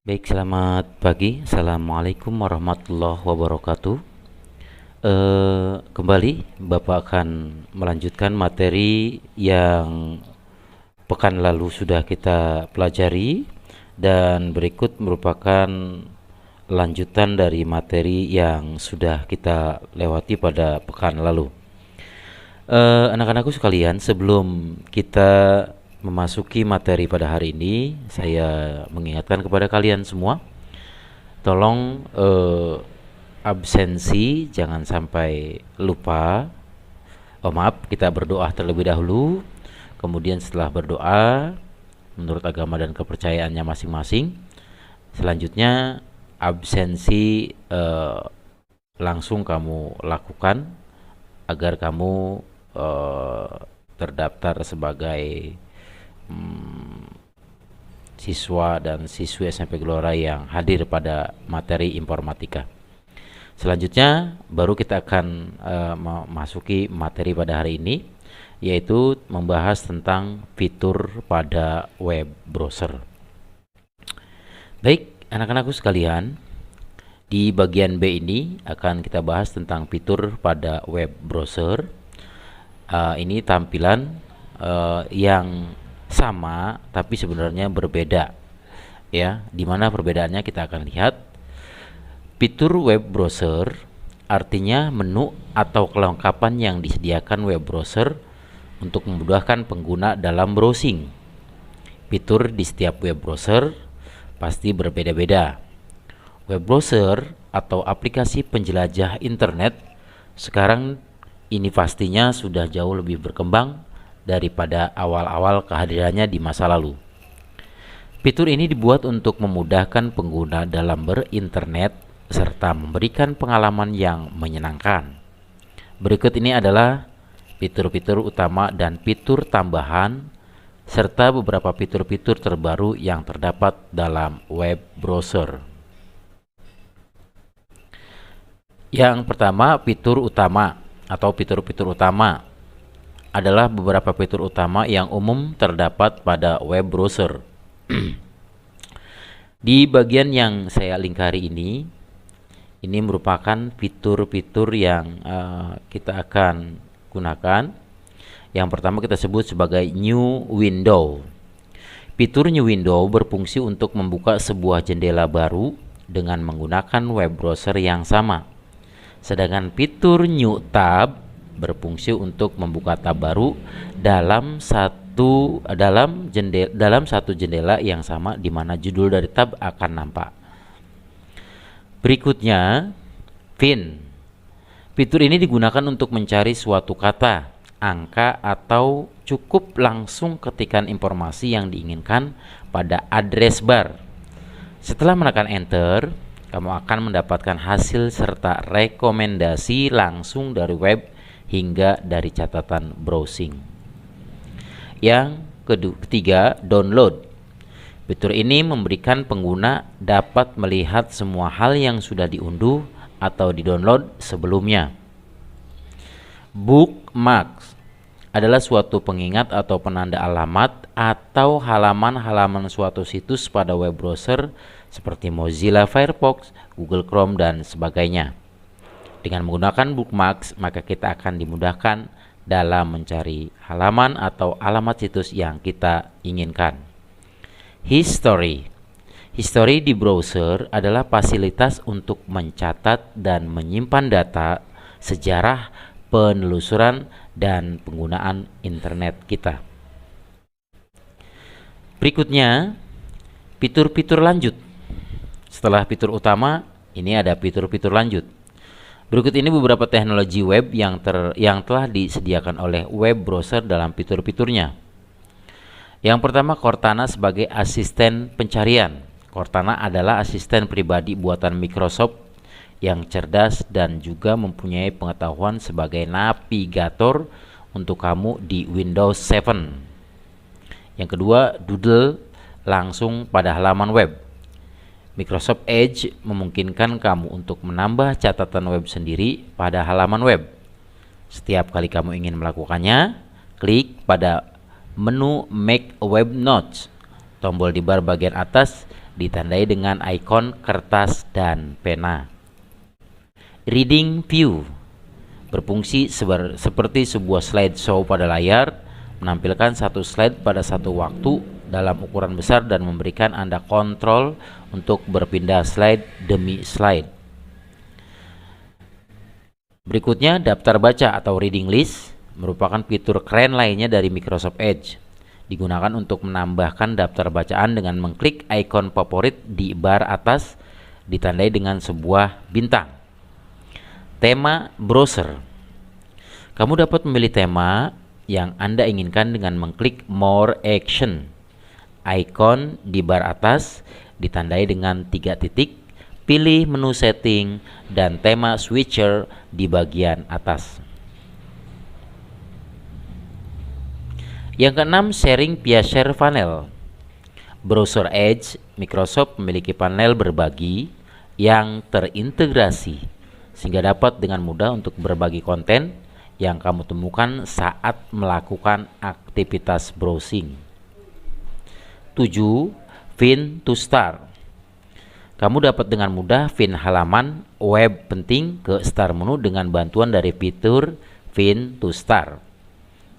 Baik, selamat pagi. Assalamualaikum warahmatullahi wabarakatuh. Kembali Bapak akan melanjutkan materi yang pekan lalu sudah kita pelajari, dan berikut merupakan lanjutan dari materi yang sudah kita lewati pada pekan lalu. Anak-anakku sekalian, sebelum kita memasuki materi pada hari ini, saya mengingatkan kepada kalian semua, tolong absensi jangan sampai lupa. Oh maaf, kita berdoa terlebih dahulu. Kemudian setelah berdoa menurut agama dan kepercayaannya masing-masing, selanjutnya absensi langsung kamu lakukan agar kamu terdaftar sebagai siswa dan siswi SMP Gelora yang hadir pada materi informatika. Selanjutnya baru kita akan memasuki materi pada hari ini, yaitu membahas tentang fitur pada web browser. Baik, anak-anakku sekalian, di bagian B ini akan kita bahas tentang fitur pada web browser. Ini tampilan yang sama tapi sebenarnya berbeda, ya. Dimana perbedaannya kita akan lihat. Fitur web browser artinya menu atau kelengkapan yang disediakan web browser untuk memudahkan pengguna dalam browsing. Fitur di setiap web browser pasti berbeda-beda. Web browser atau aplikasi penjelajah internet sekarang ini pastinya sudah jauh lebih berkembang daripada awal-awal kehadirannya di masa lalu. Fitur ini dibuat untuk memudahkan pengguna dalam berinternet serta memberikan pengalaman yang menyenangkan. Berikut ini adalah fitur-fitur utama dan fitur tambahan serta beberapa fitur-fitur terbaru yang terdapat dalam web browser. Yang pertama, fitur utama atau fitur-fitur utama adalah beberapa fitur utama yang umum terdapat pada web browser. Di bagian yang saya lingkari ini merupakan fitur-fitur yang kita akan gunakan. Yang pertama kita sebut sebagai new window. Fitur new window berfungsi untuk membuka sebuah jendela baru dengan menggunakan web browser yang sama. Sedangkan fitur new tab berfungsi untuk membuka tab baru dalam satu jendela yang sama, di mana judul dari tab akan nampak. Berikutnya, find. Fitur ini digunakan untuk mencari suatu kata, angka, atau cukup langsung ketikkan informasi yang diinginkan pada address bar. Setelah menekan enter, kamu akan mendapatkan hasil serta rekomendasi langsung dari web hingga dari catatan browsing. Yang ketiga, download. Fitur ini memberikan pengguna dapat melihat semua hal yang sudah diunduh atau didownload sebelumnya. Bookmarks adalah suatu pengingat atau penanda alamat atau halaman-halaman suatu situs pada web browser seperti Mozilla Firefox, Google Chrome, dan sebagainya. Dengan menggunakan bookmarks, maka kita akan dimudahkan dalam mencari halaman atau alamat situs yang kita inginkan. History. History di browser adalah fasilitas untuk mencatat dan menyimpan data, sejarah, penelusuran, dan penggunaan internet kita. Berikutnya, fitur-fitur lanjut. Setelah fitur utama, ini ada fitur-fitur lanjut. Berikut ini beberapa teknologi web yang telah disediakan oleh web browser dalam fitur-fiturnya. Yang pertama, Cortana sebagai asisten pencarian. Cortana adalah asisten pribadi buatan Microsoft yang cerdas dan juga mempunyai pengetahuan sebagai navigator untuk kamu di Windows 7. Yang kedua, Doodle langsung pada halaman web. Microsoft Edge memungkinkan kamu untuk menambah catatan web sendiri pada halaman web. Setiap kali kamu ingin melakukannya, klik pada menu Make Web Notes, tombol di bar bagian atas, ditandai dengan ikon kertas dan pena. Reading view berfungsi seperti sebuah slideshow pada layar, menampilkan satu slide pada satu waktu dalam ukuran besar dan memberikan Anda kontrol untuk berpindah slide demi slide. Berikutnya, daftar baca atau reading list merupakan fitur keren lainnya dari Microsoft Edge. Digunakan untuk menambahkan daftar bacaan dengan mengklik ikon favorit di bar atas ditandai dengan sebuah bintang. Tema browser. Kamu dapat memilih tema yang Anda inginkan dengan mengklik More Action. Ikon di bar atas ditandai dengan 3 titik, pilih menu setting dan tema switcher di bagian atas. Yang keenam, sharing via share panel. Browser Edge Microsoft memiliki panel berbagi yang terintegrasi sehingga dapat dengan mudah untuk berbagi konten yang kamu temukan saat melakukan aktivitas browsing. 7. Pin to start. Kamu dapat dengan mudah pin halaman web penting ke start menu dengan bantuan dari fitur Pin to start.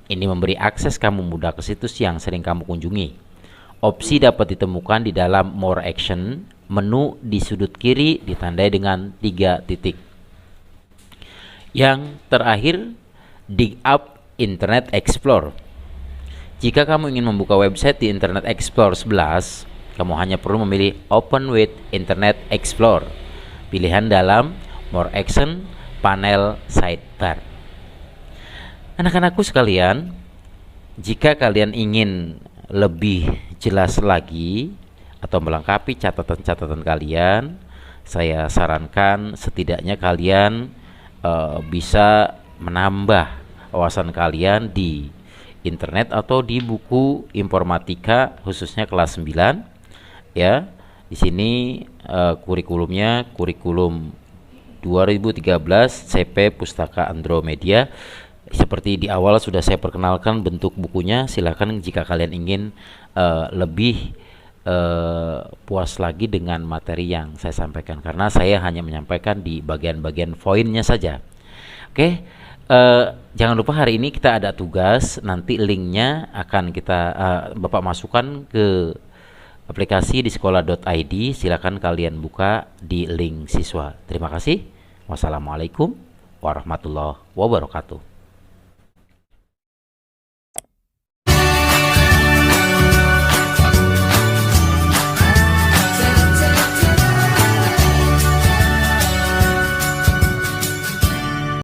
Ini memberi akses kamu mudah ke situs yang sering kamu kunjungi. Opsi dapat ditemukan di dalam More Action, menu di sudut kiri ditandai dengan 3 titik. Yang terakhir, Dig Up Internet Explorer. Jika kamu ingin membuka website di Internet Explorer 11, kamu hanya perlu memilih Open with Internet Explorer. Pilihan dalam More Action, panel sidebar. Anak-anakku sekalian, jika kalian ingin lebih jelas lagi atau melengkapi catatan-catatan kalian, saya sarankan setidaknya kalian bisa menambah wawasan kalian di internet atau di buku informatika khususnya kelas 9 ya. Di sini kurikulumnya kurikulum 2013 CP Pustaka Andromedia. Seperti di awal sudah saya perkenalkan bentuk bukunya. Silakan jika kalian ingin lebih puas lagi dengan materi yang saya sampaikan, karena saya hanya menyampaikan di bagian-bagian poinnya saja. Oke, jangan lupa hari ini kita ada tugas. Nanti linknya akan kita Bapak masukkan ke aplikasi di sekolah.id. Silakan kalian buka di link siswa. Terima kasih. Wassalamualaikum warahmatullahi wabarakatuh.